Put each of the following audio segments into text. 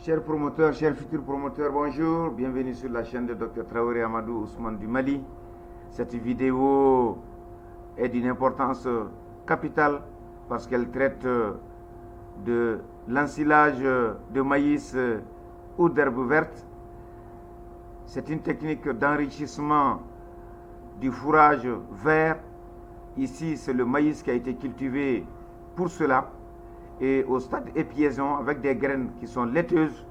Chers promoteurs, chers futurs promoteurs, bonjour. Bienvenue sur la chaîne de Dr Traoré Amadou Ousmane du Mali. Cette vidéo est d'une importance capitale parce qu'elle traite de l'ensilage de maïs ou d'herbes vertes. C'est une technique d'enrichissement du fourrage vert. Ici, c'est le maïs qui a été cultivé pour cela. Et au stade épiaison, avec des graines qui sont laiteuses,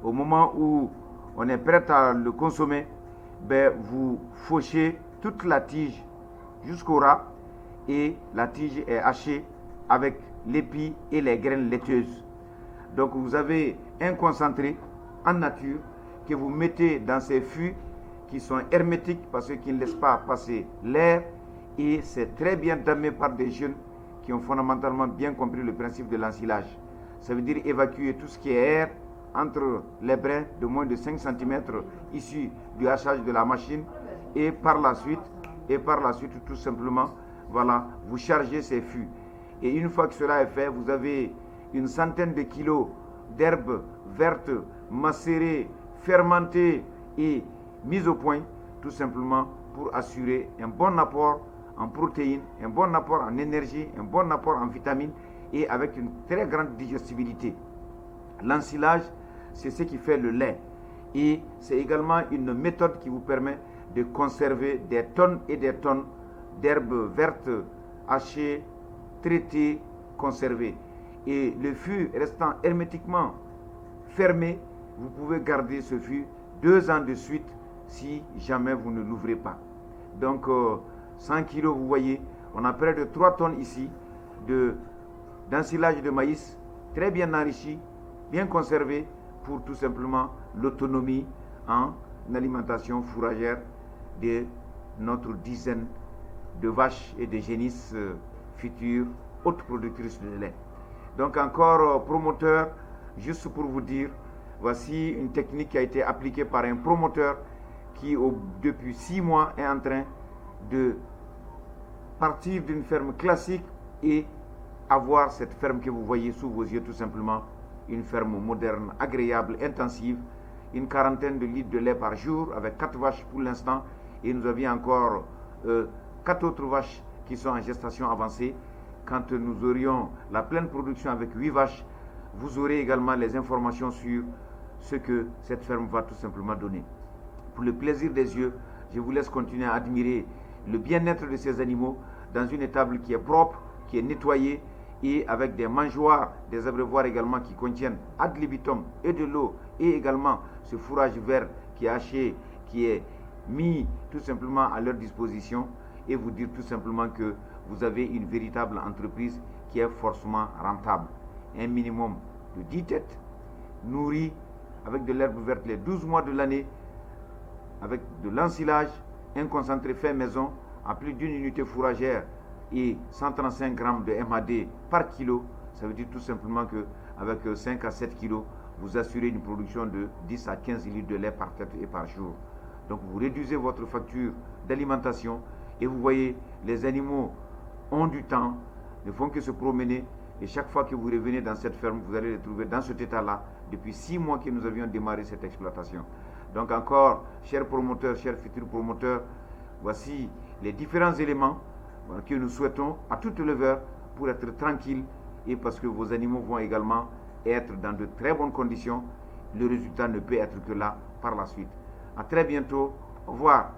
au moment où on est prêt à le consommer, vous fauchez toute la tige jusqu'au ras et la tige est hachée avec l'épi et les graines laiteuses. Donc vous avez un concentré en nature que vous mettez dans ces fûts qui sont hermétiques parce qu'ils ne laissent pas passer l'air, et c'est très bien damé par des jeunes qui ont fondamentalement bien compris le principe de l'ensilage. Ça veut dire évacuer tout ce qui est air entre les brins de moins de 5 cm issus du hachage de la machine, et par la suite tout simplement, voilà, vous chargez ces fûts. Et une fois que cela est fait, vous avez une centaine de kilos d'herbes vertes macérées, fermentées et mises au point, tout simplement pour assurer un bon apport en protéines, un bon apport en énergie, un bon apport en vitamines et avec une très grande digestibilité. L'ensilage, c'est ce qui fait le lait, et c'est également une méthode qui vous permet de conserver des tonnes et des tonnes d'herbes vertes hachées, traitées, conservées. Et le fût restant hermétiquement fermé, vous pouvez garder ce fût 2 ans de suite si jamais vous ne l'ouvrez pas. Donc 100 kg, vous voyez, on a près de 3 tonnes ici d'ensilage de maïs, très bien enrichi, bien conservé, pour tout simplement l'autonomie en alimentation fourragère de notre dizaine de vaches et de génisses futures hautes productrices de lait. Donc encore promoteur, juste pour vous dire, voici une technique qui a été appliquée par un promoteur qui depuis 6 mois est en train de partir d'une ferme classique et avoir cette ferme que vous voyez sous vos yeux, tout simplement une ferme moderne, agréable, intensive, une quarantaine de litres de lait par jour avec 4 vaches pour l'instant, et nous avions encore 4 autres vaches qui sont en gestation avancée. Quand nous aurions la pleine production avec 8 vaches, vous aurez également les informations sur ce que cette ferme va tout simplement donner. Pour le plaisir des yeux, je vous laisse continuer à admirer le bien-être de ces animaux dans une étable qui est propre, qui est nettoyée, et avec des mangeoires, des abreuvoirs également qui contiennent ad libitum et de l'eau, et également ce fourrage vert qui est haché, qui est mis tout simplement à leur disposition, et vous dire tout simplement que vous avez une véritable entreprise qui est forcément rentable. Un minimum de 10 têtes nourries avec de l'herbe verte les 12 mois de l'année, avec de l'ensilage, un concentré fait maison à plus d'une unité fourragère et 135 grammes de MAD par kilo. Ça veut dire tout simplement qu'avec 5 à 7 kilos, vous assurez une production de 10 à 15 litres de lait par tête et par jour. Donc vous réduisez votre facture d'alimentation, et vous voyez, les animaux ont du temps, ne font que se promener, et chaque fois que vous revenez dans cette ferme, vous allez les trouver dans cet état-là depuis 6 mois que nous avions démarré cette exploitation. Donc encore, chers promoteurs, chers futurs promoteurs, voici les différents éléments que nous souhaitons à tout éleveur pour être tranquille, et parce que vos animaux vont également être dans de très bonnes conditions. Le résultat ne peut être que là par la suite. À très bientôt. Au revoir.